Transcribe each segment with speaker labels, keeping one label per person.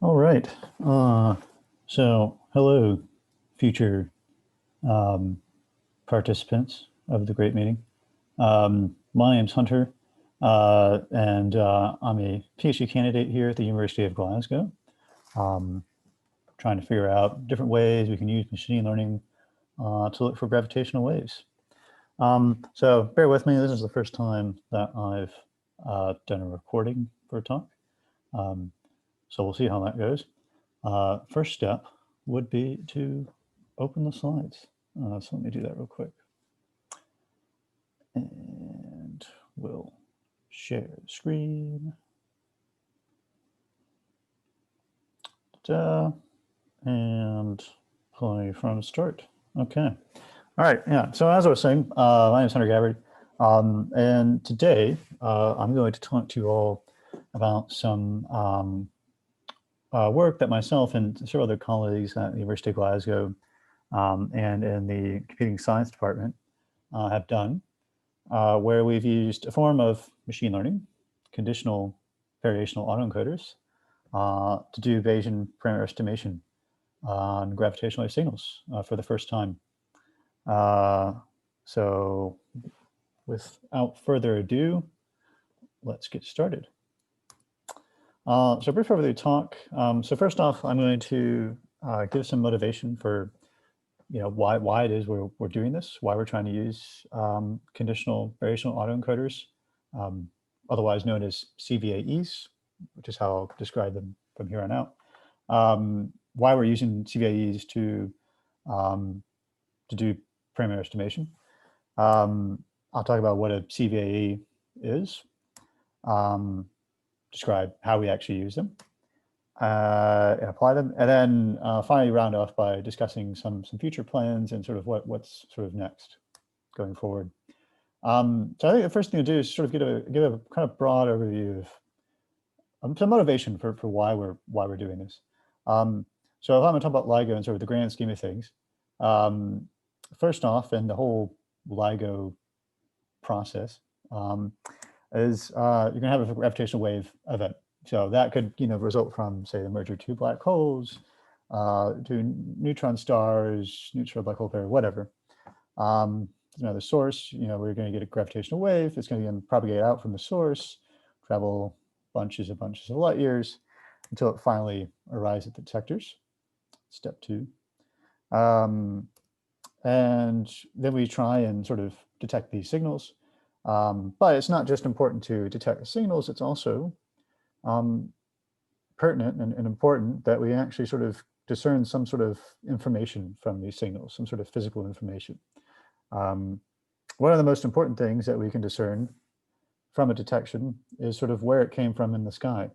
Speaker 1: All right. So hello, future um, participants of the great meeting. My name's Hunter, and I'm a PhD candidate here at the University of Glasgow, um, trying to figure out different ways we can use machine learning to look for gravitational waves. So bear with me. This is the first time that I've done a recording for a talk. So we'll see how that goes. First step would be to open the slides. So let me do that real quick. And we'll share the screen. And play from start. Okay. All right. Yeah. So as I was saying, my name is Hunter Gabbard. And today I'm going to talk to you all about some work that myself and several other colleagues at the University of Glasgow and in the computing science department have done, where we've used a form of machine learning, conditional variational autoencoders, to do Bayesian parameter estimation on gravitational wave signals for the first time. So without further ado, let's get started. So brief overview of the talk. So first off, I'm going to give some motivation for why it is we're doing this, why we're trying to use conditional variational autoencoders, otherwise known as CVAEs, which is how I'll describe them from here on out. Why we're using CVAEs to do parameter estimation. I'll talk about what a CVAE is, describe how we actually use them, and apply them, and then finally round off by discussing some future plans and sort of what's sort of next going forward. So I think the first thing to do is sort of give a kind of broad overview of some motivation for why we're doing this. So if I'm going to talk about LIGO and sort of the grand scheme of things, first off, and the whole LIGO process is you're going to have a gravitational wave event. So that could, result from, say, the merger of two black holes, to neutron stars, neutron black hole pair, whatever. The source, we're going to get a gravitational wave. It's going to propagate out from the source, travel bunches of light years until it finally arrives at the detectors. Step 2. And then we try and sort of detect these signals. But it's not just important to detect the signals, it's also pertinent and important that we actually sort of discern some sort of information from these signals, some sort of physical information. One of the most important things that we can discern from a detection is sort of where it came from in the sky,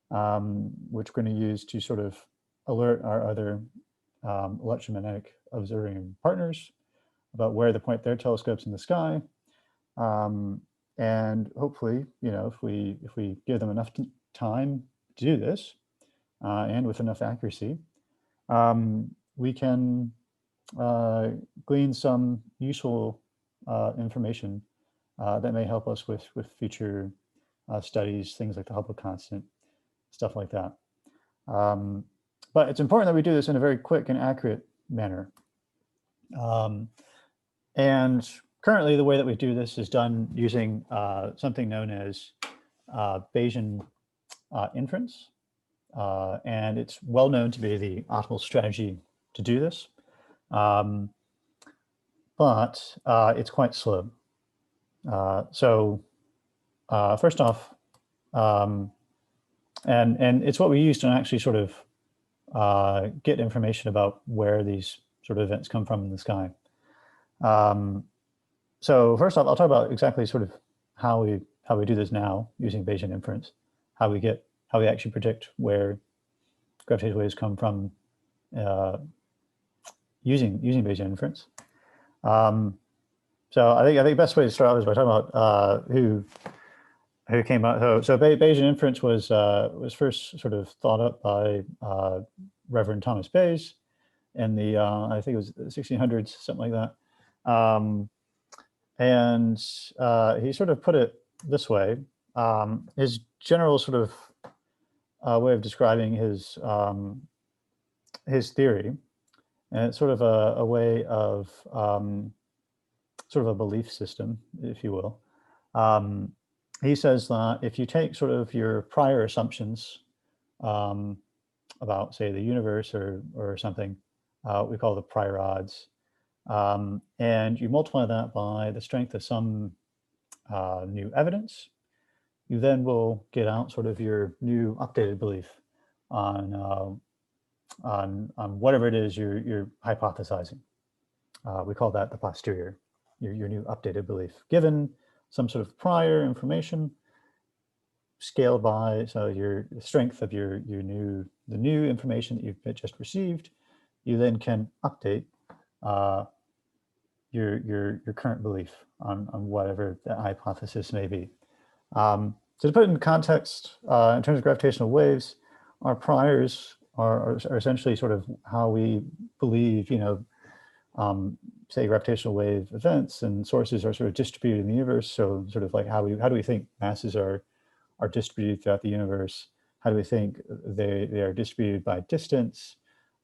Speaker 1: which we're going to use to sort of alert our other electromagnetic observing partners about where to point their telescopes in the sky. And hopefully, if we give them enough time to do this, and with enough accuracy, we can glean some useful information that may help us with future studies, things like the Hubble constant, stuff like that. But it's important that we do this in a very quick and accurate manner. And currently, the way that we do this is done using something known as Bayesian inference. And it's well known to be the optimal strategy to do this. But it's quite slow. So first off, and it's what we use to actually sort of get information about where these sort of events come from in the sky. So first off, I'll talk about exactly sort of how we do this now using Bayesian inference, how we actually predict where gravitational waves come from using Bayesian inference. So I think the best way to start off is by talking about who came out. So Bayesian inference was first sort of thought up by Reverend Thomas Bayes in the I think it was the 1600s, something like that. And he sort of put it this way. His general sort way of describing his theory, and it's sort of a way of sort of a belief system, if you will. He says that if you take sort of your prior assumptions about, say, the universe or something, we call the prior odds, and you multiply that by the strength of some new evidence, you then will get out sort of your new updated belief on whatever it is you're hypothesizing. We call that the posterior, your new updated belief, given some sort of prior information scaled by the strength of the new information that you've just received. You then can update your current belief on whatever the hypothesis may be. So to put it in context, in terms of gravitational waves, our priors are essentially sort of how we believe, say, gravitational wave events and sources are sort of distributed in the universe. So sort of like how do we think masses are distributed throughout the universe? How do we think they are distributed by distance,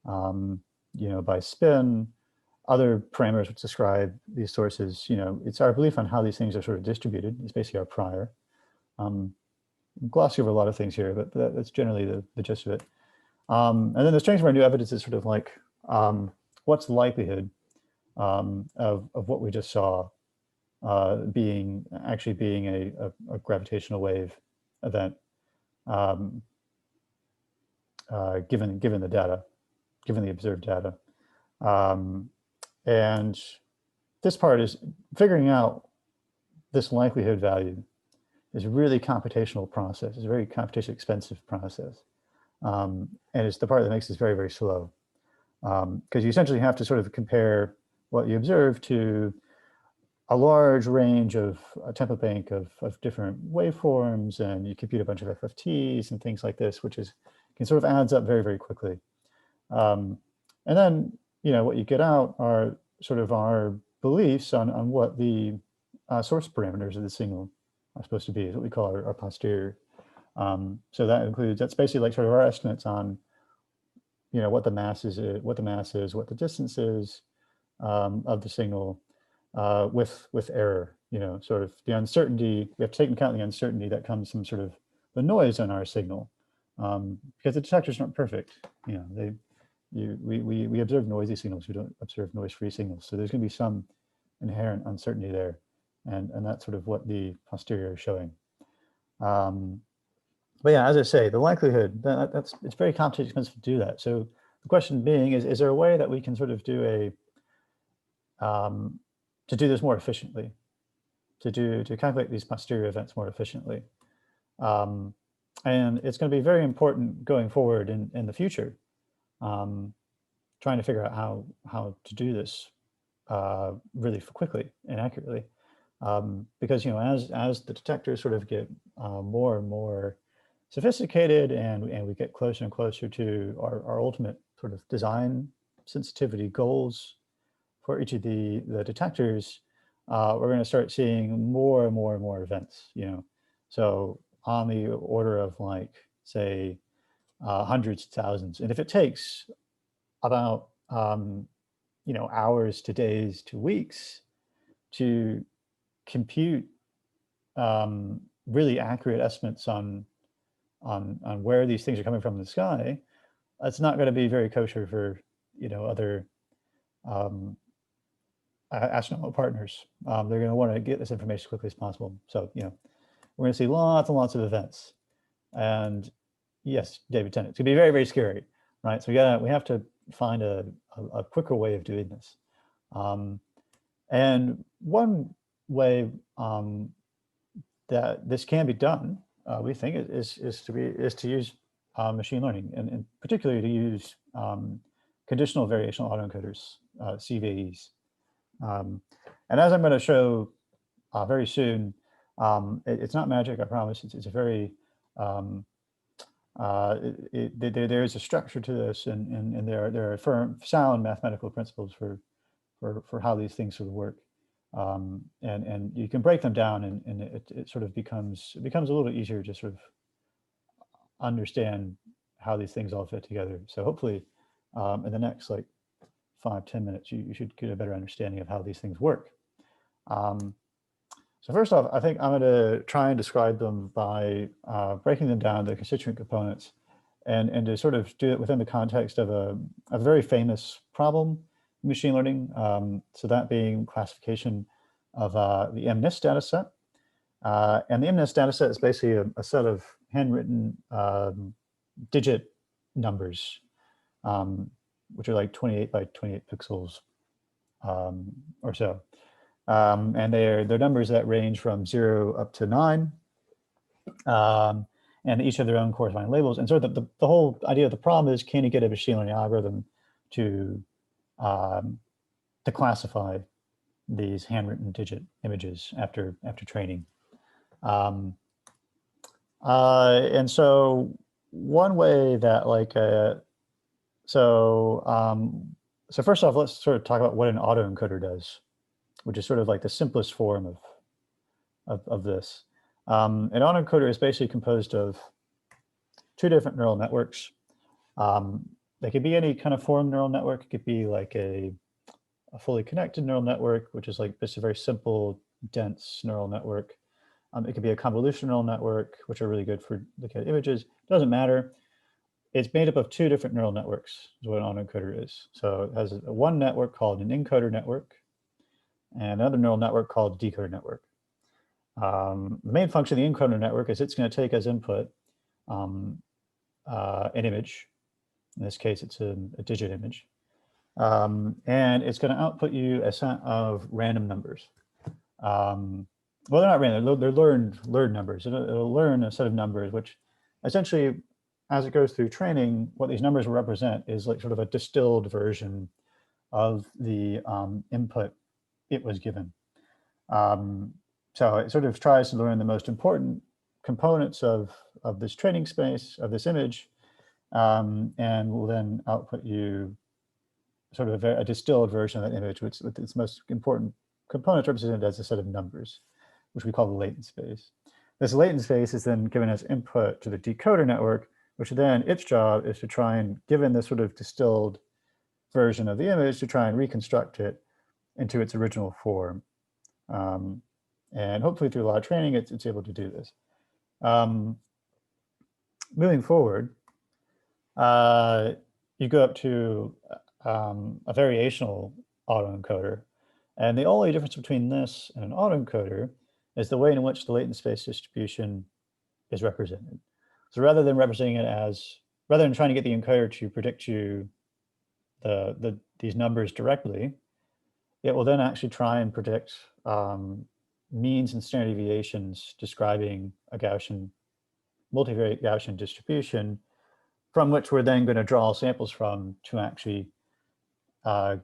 Speaker 1: by spin, other parameters which describe these sources? It's our belief on how these things are sort of distributed. It's basically our prior. Glossy over a lot of things here, but that's generally the gist of it. And then the strength of our new evidence is sort of like, what's the likelihood of what we just saw actually being a gravitational wave event, given the data, given the observed data. And this part is figuring out this likelihood value is a really computational process. It's a very computationally expensive process. And it's the part that makes this very, very slow. Because you essentially have to sort of compare what you observe to a large range of a template bank of different waveforms, and you compute a bunch of FFTs and things like this, which can sort of adds up very, very quickly. And then, what you get out are sort of our beliefs on what the source parameters of the signal are supposed to be, is what we call our posterior. So that's basically like sort of our estimates on, what the mass is, what the distance is of the signal with error, sort of the uncertainty. We have to take into account the uncertainty that comes from sort of the noise on our signal, because the detectors aren't perfect. We observe noisy signals. We don't observe noise-free signals. So there's going to be some inherent uncertainty there, and that's sort of what the posterior is showing. But yeah, as I say, the likelihood it's very computationally expensive to do that. So the question being is there a way that we can sort of do to do this more efficiently, to calculate these posterior events more efficiently? And it's going to be very important going forward in the future, trying to figure out how to do this really quickly and accurately, because as the detectors sort of get more and more sophisticated, and we get closer and closer to our ultimate sort of design sensitivity goals for each of the detectors, we're going to start seeing more and more and more events. So on the order of like, say, hundreds of thousands. And if it takes about hours to days to weeks to compute really accurate estimates on where these things are coming from in the sky, that's not going to be very kosher for other astronomical partners. They're going to want to get this information as quickly as possible. So we're going to see lots and lots of events. And yes, David Tennant, it's going to be very, very scary, right? So we have to find a quicker way of doing this. And one way that this can be done, we think, is to use machine learning, and particularly to use conditional variational autoencoders, CVAEs. And as I'm going to show very soon, it's not magic, I promise. It's a very there is a structure to this, and there are firm, sound mathematical principles for how these things sort of work, and you can break them down, and it sort of becomes a little bit easier to sort of understand how these things all fit together. So hopefully in the next like 5-10 minutes, you should get a better understanding of how these things work. So first off, I think I'm going to try and describe them by breaking them down to constituent components and to sort of do it within the context of a very famous problem in machine learning. So that being classification of the MNIST data set. And the MNIST data set is basically a set of handwritten digit numbers, which are like 28 by 28 pixels or so. And they're numbers that range from 0 up to 9. And each have their own corresponding labels. And so the whole idea of the problem is, can you get a machine learning algorithm to classify these handwritten digit images after training? And so one way that like, so first off, let's sort of talk about what an autoencoder does, which is sort of like the simplest form of this. An autoencoder is basically composed of two different neural networks. They could be any kind of form neural network. It could be like a fully connected neural network, which is like just a very simple, dense neural network. It could be a convolutional neural network, which are really good for looking at images. Doesn't matter. It's made up of two different neural networks, is what an autoencoder is. So it has one network called an encoder network and another neural network called decoder network. The main function of the encoder network is it's going to take as input an image. In this case, it's a digit image. And it's going to output you a set of random numbers. Well, they're not random, they're learned numbers. It'll learn a set of numbers, which essentially, as it goes through training, what these numbers will represent is like sort of a distilled version of the input it was given. So it sort of tries to learn the most important components of this training space, of this image, and will then output you sort of a distilled version of that image, which with its most important components represented as a set of numbers, which we call the latent space. This latent space is then given as input to the decoder network, which then its job is to try and, given this sort of distilled version of the image, to try and reconstruct it into its original form. And hopefully through a lot of training, it's able to do this. Moving forward, you go up to a variational autoencoder. And the only difference between this and an autoencoder is the way in which the latent space distribution is represented. So rather than representing it as, rather than trying to get the encoder to predict you these numbers directly, it will then actually try and predict means and standard deviations describing a Gaussian, multivariate Gaussian distribution, from which we're then going to draw samples from to actually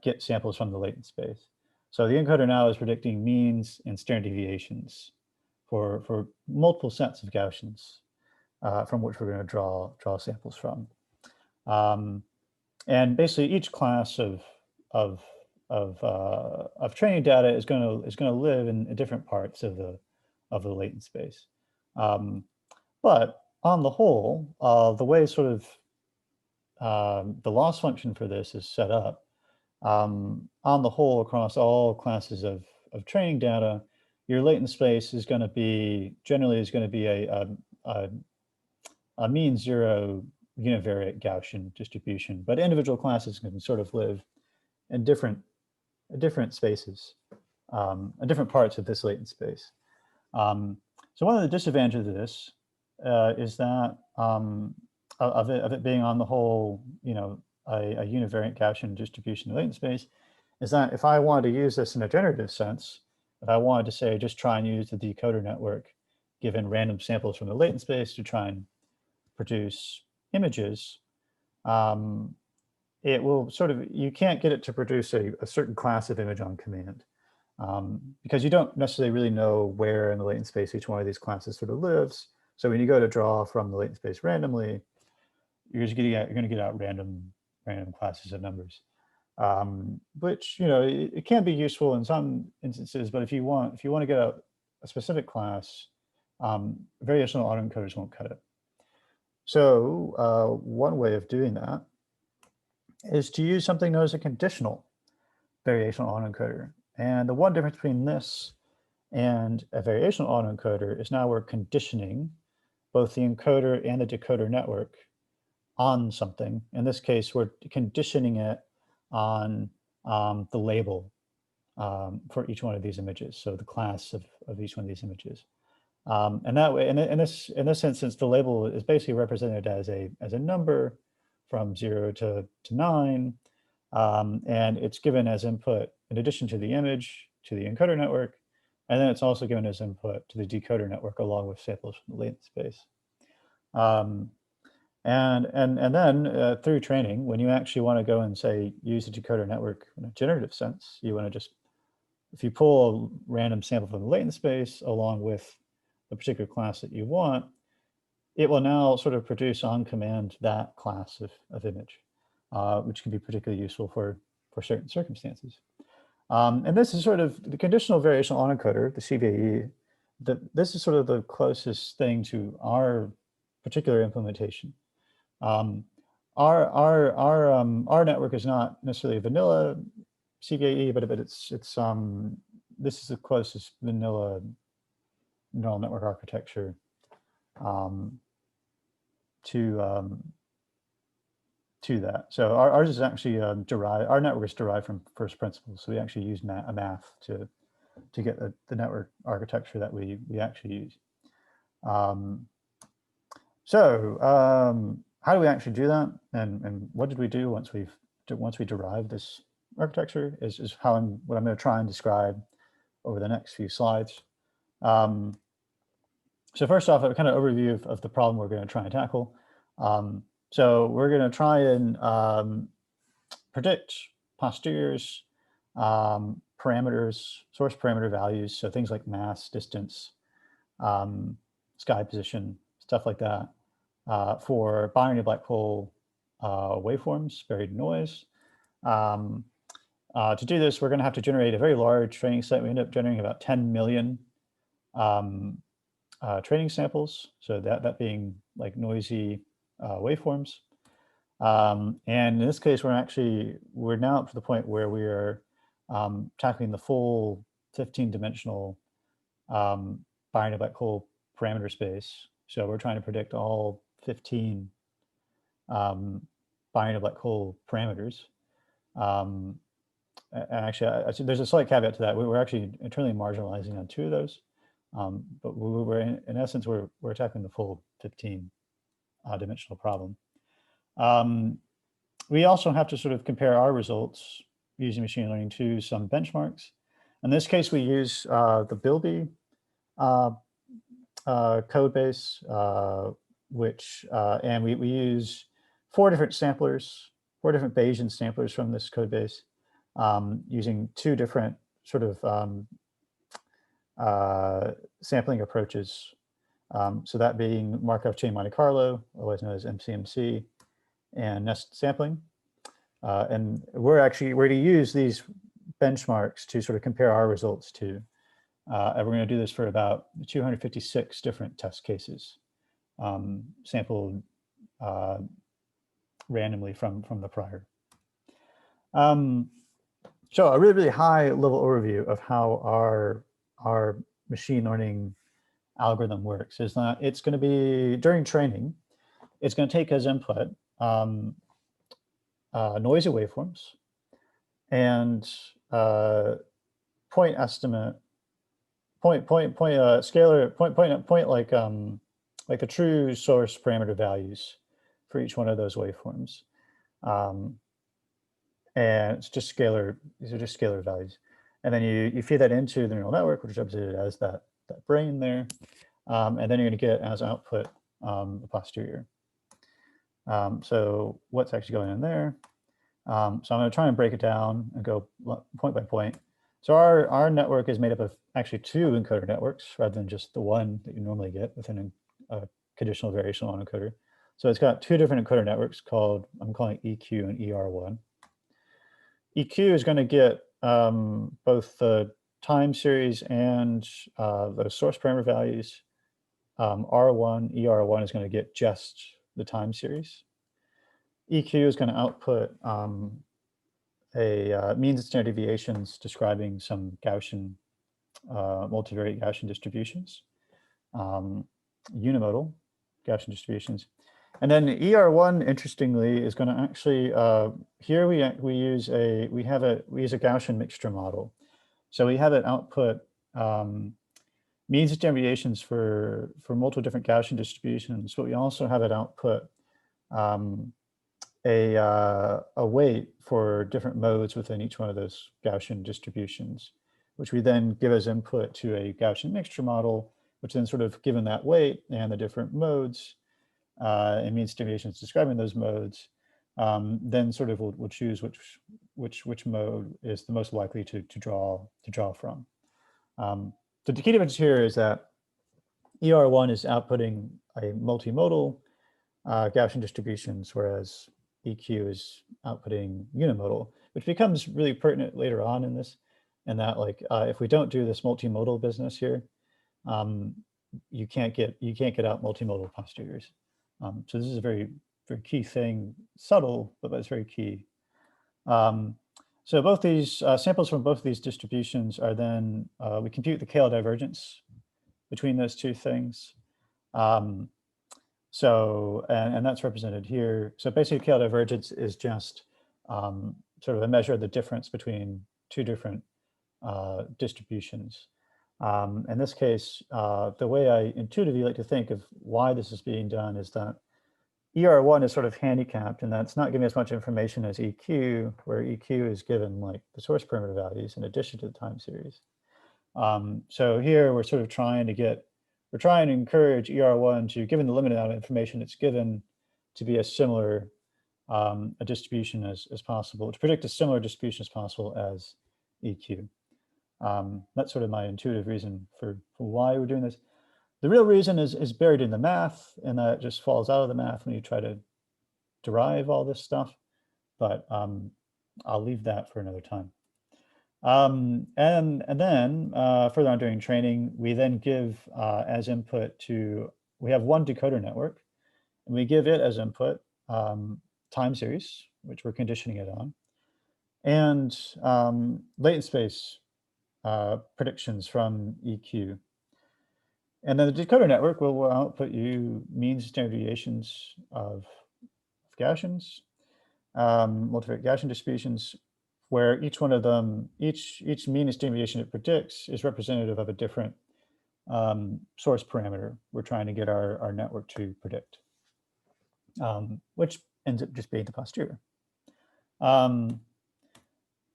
Speaker 1: get samples from the latent space. So the encoder now is predicting means and standard deviations for multiple sets of Gaussians from which we're going to draw samples from. And basically each class of training data is going to live in different parts of the latent space. But on the whole, the way sort of the loss function for this is set up, on the whole, across all classes of training data, your latent space is going to be, generally is going to be a mean zero univariate Gaussian distribution, but individual classes can sort of live in different spaces, in different parts of this latent space. So one of the disadvantages of this is that of it being on the whole, you know, a univariate Gaussian distribution in latent space, is that if I wanted to use this in a generative sense, if I wanted to say just try and use the decoder network given random samples from the latent space to try and produce images, it will sort of, you can't get it to produce a certain class of image on command, because you don't necessarily really know where in the latent space each one of these classes sort of lives. So when you go to draw from the latent space randomly, you're going to get out random classes of numbers, which, you know, it can be useful in some instances, but if you want to get out a specific class, variational autoencoders won't cut it. So one way of doing that is to use something known as a conditional variational autoencoder. And the one difference between this and a variational autoencoder is now we're conditioning both the encoder and the decoder network on something. In this case, we're conditioning it on the label for each one of these images. So the class of each one of these images. And that way, in this instance, the label is basically represented as a number from 0 to 9. And it's given as input in addition to the image to the encoder network. And then it's also given as input to the decoder network along with samples from the latent space. And then through training, when you actually want to go and say use the decoder network in a generative sense, you want to just, if you pull a random sample from the latent space along with the particular class that you want, it will now sort of produce on command that class of image, which can be particularly useful for certain circumstances. And this is sort of the conditional variational autoencoder, the CVAE. This is sort of the closest thing to our particular implementation. Our network is not necessarily a vanilla CVAE, but it's this is the closest vanilla neural network architecture to that. So ours is actually derived. Our network is derived from first principles. So we actually use a math to get the network architecture that we actually use. How do we actually do that? And what did we do once we derived this architecture is what I'm going to try and describe over the next few slides. So first off, a kind of overview of the problem we're going to try and tackle. So we're going to try and predict posteriors, parameters, source parameter values, so things like mass, distance, sky position, stuff like that, for binary black hole waveforms, buried noise. To do this, we're going to have to generate a very large training set. We end up generating about 10 million training samples, so that being like noisy waveforms. And in this case, we're now up to the point where we are tackling the full 15-dimensional binary black hole parameter space. So we're trying to predict all 15 binary black hole parameters. And actually, there's a slight caveat to that. We're actually internally marginalizing on 2 of those. But we're in essence, we're tackling the full 15-dimensional problem. We also have to sort of compare our results using machine learning to some benchmarks. In this case, we use the Bilby code base, and we use 4 different samplers, 4 different Bayesian samplers from this code base, using 2 different sort of sampling approaches. So that being Markov chain Monte Carlo, otherwise known as MCMC, and nest sampling. And we're to use these benchmarks to sort of compare our results to. And we're going to do this for about 256 different test cases, sampled randomly from the prior. So a really, really high level overview of how our machine learning algorithm works is that it's going to be, during training, it's going to take as input noisy waveforms and point estimate, scalar point like the true source parameter values for each one of those waveforms. And it's just scalar, these are just scalar values. And then you feed that into the neural network, which is represented as that brain there. And then you're going to get as output the posterior. So what's actually going on there? So I'm going to try and break it down and go point by point. So our network is made up of actually 2 encoder networks rather than just the one that you normally get within a conditional variational autoencoder. So it's got 2 different encoder networks called, I'm calling EQ and ER1. EQ is going to get both the time series and the source parameter values. R1, ER1 is going to get just the time series. EQ is going to output means and standard deviations describing some Gaussian, multivariate Gaussian distributions, unimodal Gaussian distributions. And then ER1, interestingly, is going to actually, here we use a Gaussian mixture model. So we have it output means and standard deviations for multiple different Gaussian distributions, but we also have it output a weight for different modes within each one of those Gaussian distributions, which we then give as input to a Gaussian mixture model, which then sort of given that weight and the different modes and means deviations describing those modes, then sort of we'll choose which mode is the most likely to draw from. So the key difference here is that ER1 is outputting a multimodal Gaussian distributions, whereas EQ is outputting unimodal, which becomes really pertinent later on in this, and that like if we don't do this multimodal business here, you can't get out multimodal posteriors. So this is a very key thing, subtle, but it's very key. So both these samples from both of these distributions are then, we compute the KL divergence between those two things. So, and that's represented here. So basically KL divergence is just sort of a measure of the difference between two different distributions. In this case, the way I intuitively like to think of why this is being done is that ER1 is sort of handicapped, and that's not giving as much information as EQ, where EQ is given like the source parameter values in addition to the time series. So here we're sort of trying to encourage ER1 to, given the limited amount of information it's given, to be as similar a distribution as possible, to predict a similar distribution as possible as EQ. That's sort of my intuitive reason for why we're doing this. The real reason is buried in the math, and that just falls out of the math when you try to derive all this stuff. But I'll leave that for another time. And then further on during training, we then give as input we have one decoder network, and we give it as input time series, which we're conditioning it on, and latent space predictions from EQ. And then the decoder network will output you means and standard deviations of Gaussians, multivariate Gaussian distributions, where each one of them, each mean and standard deviation it predicts is representative of a different source parameter we're trying to get our network to predict, which ends up just being the posterior.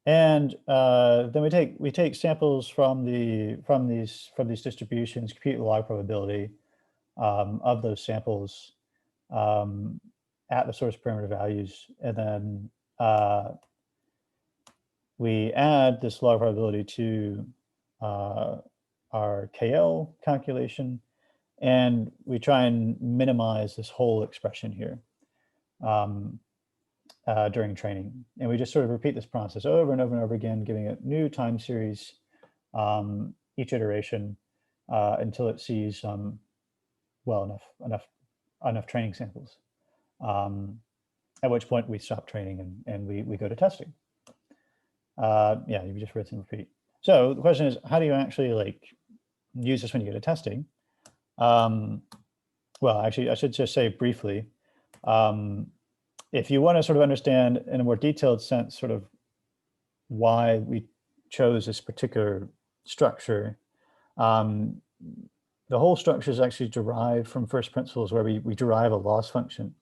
Speaker 1: And then we take samples from these distributions, compute the log probability of those samples at the source parameter values, and then we add this log probability to our KL calculation, and we try and minimize this whole expression here during training. And we just sort of repeat this process over and over and over again, giving it new time series each iteration until it sees well enough training samples. At which point we stop training and we go to testing. Yeah, you just rinse and repeat. So the question is, how do you actually like use this when you go to testing? Well, actually, I should just say briefly, if you want to sort of understand in a more detailed sense sort of why we chose this particular structure, the whole structure is actually derived from first principles, where we derive a loss function,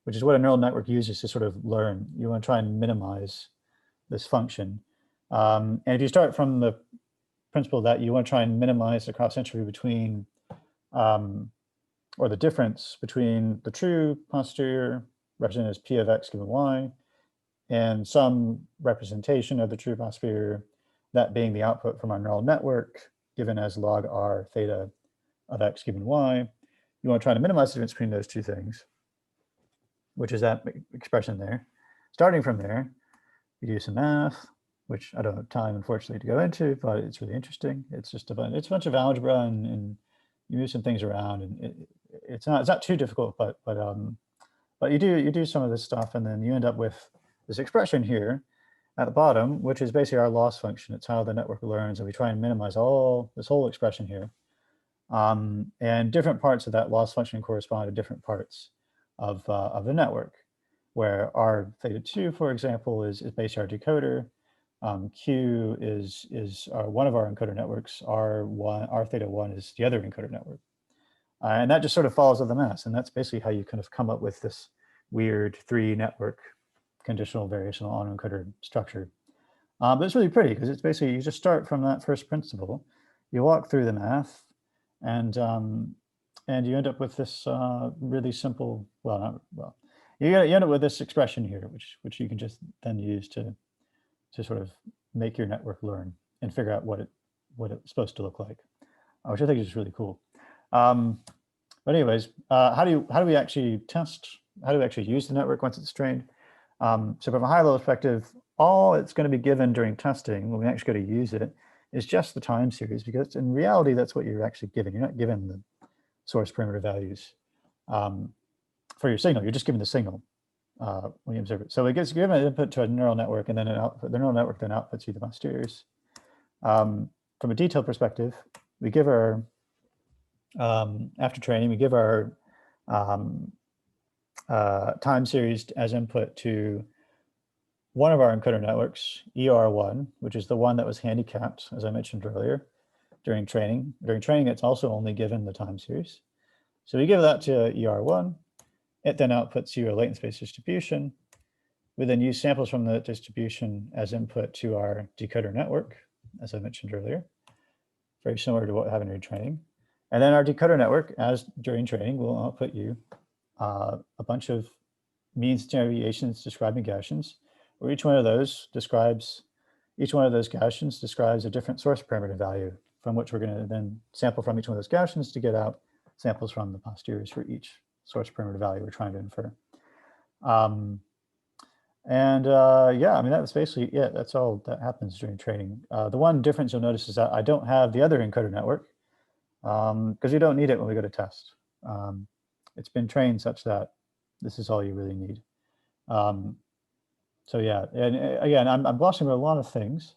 Speaker 1: which is what a neural network uses to sort of learn. You want to try and minimize this function. And if you start from the principle that you want to try and minimize the cross entropy between, or the difference between the true posterior, represented as P of X given Y, and some representation of the true posterior, that being the output from our neural network, given as log R theta of X given Y. You want to try to minimize the difference between those two things, which is that expression there. Starting from there, you do some math, which I don't have time, unfortunately, to go into, but it's really interesting. It's just a bunch of algebra, and you move some things around, and it's not too difficult, but But you do some of this stuff, and then you end up with this expression here at the bottom, which is basically our loss function. It's how the network learns, and we try and minimize all this whole expression here. And different parts of that loss function correspond to different parts of the network, where R theta 2, for example, is basically our decoder. Q is one of our encoder networks. R theta 1 is the other encoder network. And that just sort of follows of the mass. And that's basically how you kind of come up with this weird 3-network conditional variational autoencoder structure. But it's really pretty because it's basically, you just start from that first principle, you walk through the math, and you end up with this really simple, you end up with this expression here, which you can just then use to sort of make your network learn and figure out what it's supposed to look like, which I think is really cool. But anyways, how do we actually test? How do we actually use the network once it's trained? So from a high-level perspective, all it's going to be given during testing when we actually go to use it is just the time series, because in reality, that's what you're actually given. You're not given the source parameter values for your signal. You're just given the signal when you observe it. So it gets given an input to a neural network, and then the neural network then outputs you the posteriors. From a detailed perspective, we give our, after training, we give our time series as input to one of our encoder networks, ER1, which is the one that was handicapped, as I mentioned earlier, during training. During training, it's also only given the time series. So we give that to ER1. It then outputs you a latent space distribution. We then use samples from the distribution as input to our decoder network, as I mentioned earlier, very similar to what we have in your training. And then our decoder network, as during training, will output you a bunch of mean standard deviations describing Gaussians, where each one of those Gaussians describes a different source parameter value, from which we're going to then sample from each one of those Gaussians to get out samples from the posteriors for each source parameter value we're trying to infer. Yeah, I mean, that was basically it. That's all that happens during training. The one difference you'll notice is that I don't have the other encoder network because you don't need it when we go to test. It's been trained such that this is all you really need. So yeah, and again, I'm glossing over a lot of things,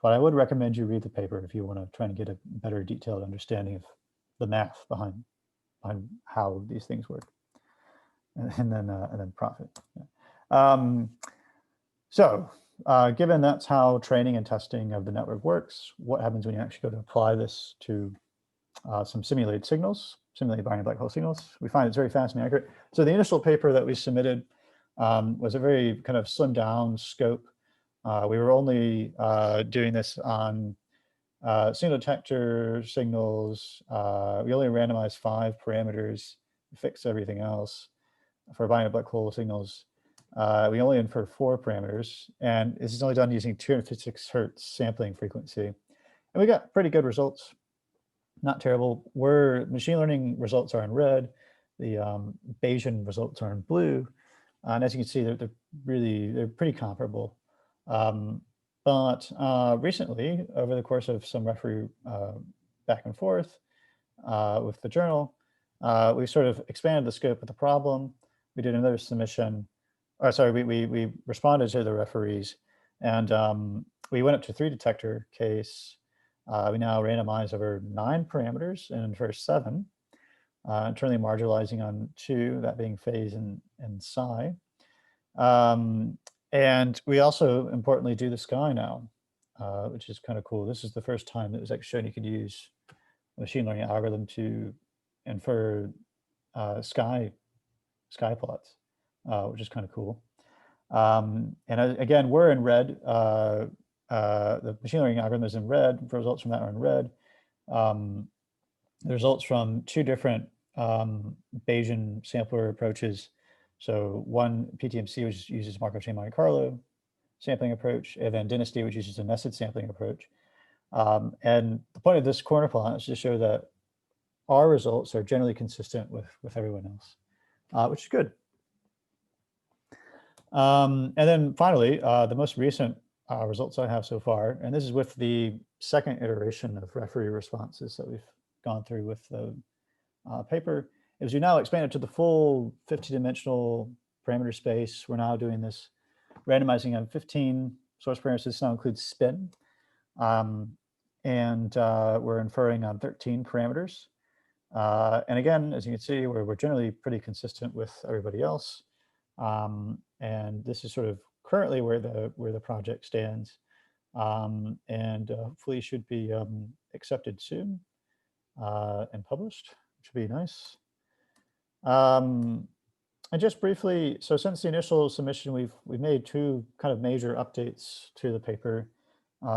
Speaker 1: but I would recommend you read the paper if you want to try and get a better detailed understanding of the math behind how these things work, and then profit. Yeah. Given that's how training and testing of the network works, what happens when you actually go to apply this to some simulated signals, simulated binary black hole signals? We find it's very fast and accurate. So the initial paper that we submitted was a very kind of slimmed down scope. We were only doing this on single detector signals. We only randomized 5 parameters, fixed everything else. For binary black hole signals, we only inferred 4 parameters, and this is only done using 256 Hertz sampling frequency. And we got pretty good results, not terrible. Where machine learning results are in red, the Bayesian results are in blue. And as you can see, they're pretty comparable. But recently, over the course of some referee back and forth with the journal, we sort of expanded the scope of the problem. We did another submission, or sorry, we responded to the referees, and we went up to 3 detector case. We now randomize over 9 parameters and infer 7. Internally marginalizing on 2, that being phase and psi. And we also importantly do the sky now, which is kind of cool. This is the first time that it was actually shown you could use a machine learning algorithm to infer sky plots, which is kind of cool. And again, we're in red. The machine learning algorithm is in red. The results from that are in red. The results from 2 different Bayesian sampler approaches. So one PTMC, which uses Markov chain Monte Carlo sampling approach, and then Dynasty, which uses a nested sampling approach. And the point of this corner plot is to show that our results are generally consistent with everyone else, which is good. And then finally, the most recent results I have so far, and this is with the second iteration of referee responses that we've gone through with the paper, is we now expanded to the full 50-dimensional parameter space. We're now doing this randomizing on 15 source parameters. This now includes spin. And we're inferring on 13 parameters. And again, as you can see, we're generally pretty consistent with everybody else. And this is sort of currently where the project stands. And hopefully should be accepted soon and published, which would be nice. And just briefly, so since the initial submission, we've made two kind of major updates to the paper.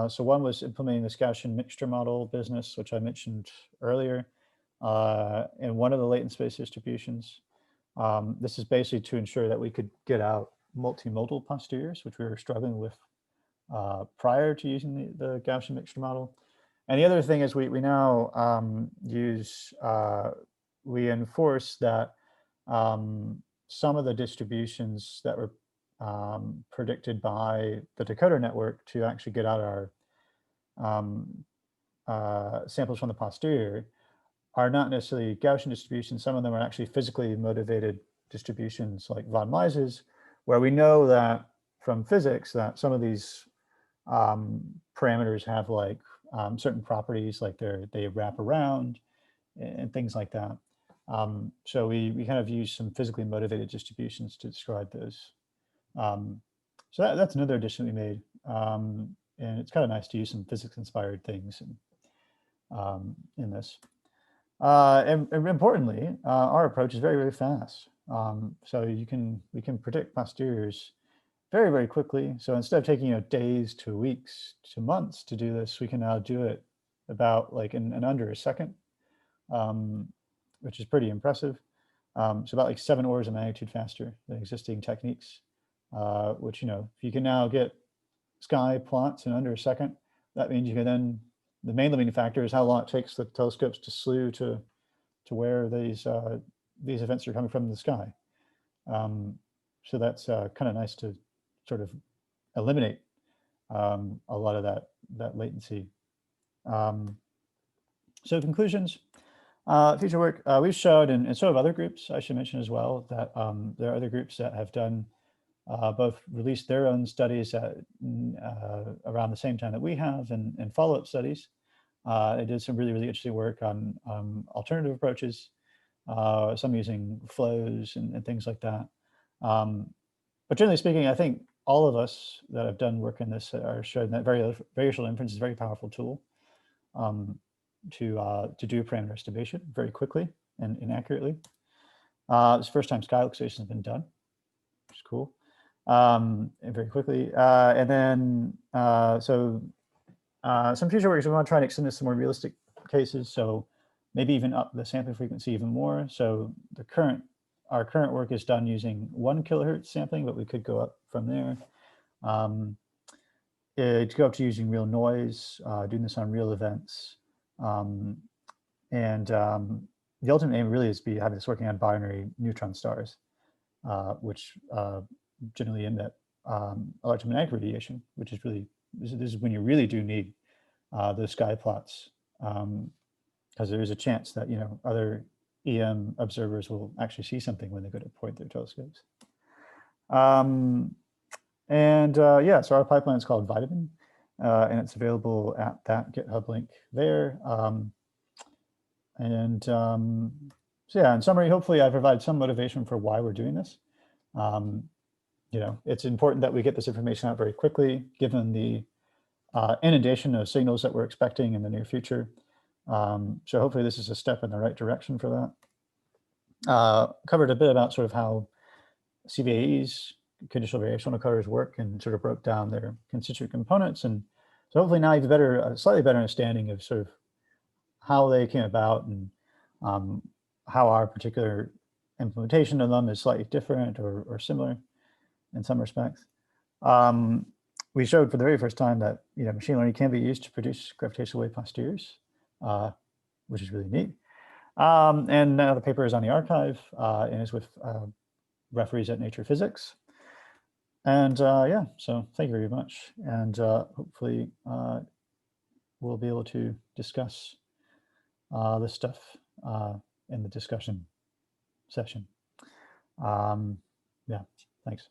Speaker 1: So one was implementing this Gaussian mixture model business, which I mentioned earlier, in one of the latent space distributions. This is basically to ensure that we could get out multimodal posteriors, which we were struggling with prior to using the Gaussian mixture model. And the other thing is we now we enforce that some of the distributions that were predicted by the decoder network to actually get out our samples from the posterior are not necessarily Gaussian distributions. Some of them are actually physically motivated distributions like von Mises, where we know that from physics that some of these parameters have like certain properties, like they wrap around and things like that. So we kind of use some physically motivated distributions to describe those. So that's another addition we made. And it's kind of nice to use some physics-inspired things in this. And importantly, our approach is very, very fast. So we can predict posteriors very, very quickly. So instead of taking days to weeks to months to do this, we can now do it about like in under a second, which is pretty impressive. So about like 7 orders of magnitude faster than existing techniques, which, if you can now get sky plots in under a second, that means you can then, the main limiting factor is how long it takes the telescopes to slew to where these events are coming from in the sky. So that's kind of nice to sort of eliminate a lot of that latency. So conclusions, future work, we've showed, and so have other groups, I should mention as well, that there are other groups that have done both released their own studies around the same time that we have, and follow-up studies. They did some really, really interesting work on alternative approaches, some using flows and things like that. But generally speaking, I think all of us that have done work in this are showing that variational inference is a very powerful tool to do parameter estimation very quickly and accurately. It's the first time sky localization has been done, which is cool, and very quickly. And then some future work is we want to try and extend this to more realistic cases. So maybe even up the sampling frequency even more. So our current work is done using 1 kilohertz sampling, but we could go up from there. To go up to using real noise, doing this on real events. The ultimate aim really is to be having this working on binary neutron stars, which generally emit electromagnetic radiation, which is really, this is when you really do need those sky plots, because there is a chance that other EM observers will actually see something when they go to point their telescopes. Yeah, so our pipeline is called Vitamin, and it's available at that GitHub link there. So yeah, in summary, hopefully I provide some motivation for why we're doing this. It's important that we get this information out very quickly, given the inundation of signals that we're expecting in the near future. So hopefully this is a step in the right direction for that. Covered a bit about sort of how CVAEs, conditional variational encoders, work, and sort of broke down their constituent components. And so hopefully now you have a slightly better understanding of sort of how they came about, and how our particular implementation of them is slightly different or similar in some respects. We showed for the very first time that machine learning can be used to produce gravitational wave posteriors, which is really neat. And now the paper is on the archive and is with referees at Nature Physics. And yeah, so thank you very much. And hopefully we'll be able to discuss this stuff in the discussion. session. Yeah, thanks.